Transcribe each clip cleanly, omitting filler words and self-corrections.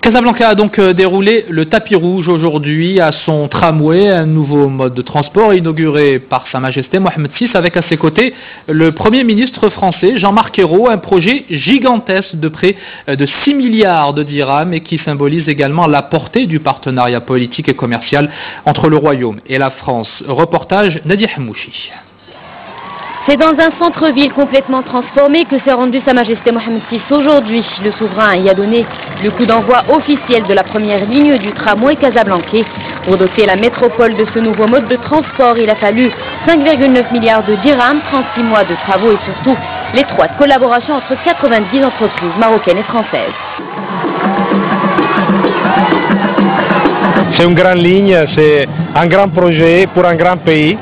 Casablanca a donc déroulé le tapis rouge aujourd'hui à son tramway, un nouveau mode de transport inauguré par Sa Majesté Mohamed VI avec à ses côtés le Premier ministre français Jean-Marc Ayrault, un projet gigantesque de près de 6 milliards de dirhams et qui symbolise également la portée du partenariat politique et commercial entre le Royaume et la France. Reportage Nadia Hamouchi. C'est dans un centre-ville complètement transformé que s'est rendu Sa Majesté Mohamed VI aujourd'hui. Le souverain y a donné le coup d'envoi officiel de la première ligne du tramway casablancais. Pour doter la métropole de ce nouveau mode de transport, il a fallu 5,9 milliards de dirhams, 36 mois de travaux et surtout l'étroite collaboration entre 90 entreprises marocaines et françaises. C'est une grande ligne, c'est un grand projet pour un grand pays.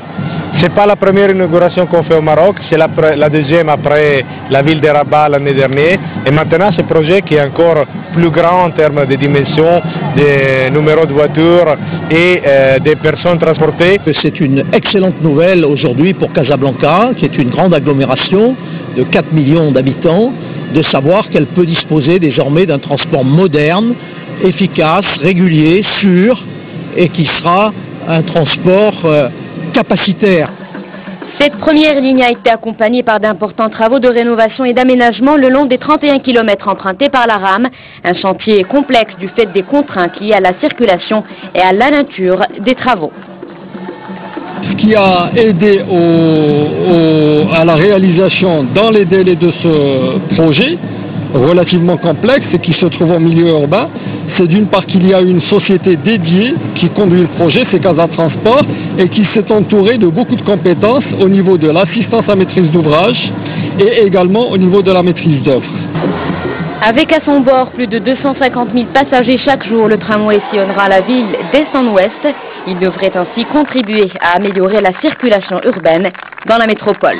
Ce n'est pas la première inauguration qu'on fait au Maroc, c'est la deuxième après la ville de Rabat l'année dernière. Et maintenant, ce projet qui est encore plus grand en termes de dimensions, des numéros de voitures et des personnes transportées. C'est une excellente nouvelle aujourd'hui pour Casablanca, qui est une grande agglomération de 4 millions d'habitants, de savoir qu'elle peut disposer désormais d'un transport moderne, efficace, régulier, sûr, et qui sera un transport capacitaire. Cette première ligne a été accompagnée par d'importants travaux de rénovation et d'aménagement le long des 31 km empruntés par la rame. Un chantier complexe du fait des contraintes liées à la circulation et à la nature des travaux. Ce qui a aidé à la réalisation dans les délais de ce projet, relativement complexe et qui se trouve en milieu urbain, c'est d'une part qu'il y a une société dédiée qui conduit le projet, c'est Casa Transport, et qui s'est entourée de beaucoup de compétences au niveau de l'assistance à maîtrise d'ouvrage et également au niveau de la maîtrise d'œuvre. Avec à son bord plus de 250 000 passagers chaque jour, le tramway sillonnera la ville d'est en ouest. Il devrait ainsi contribuer à améliorer la circulation urbaine dans la métropole.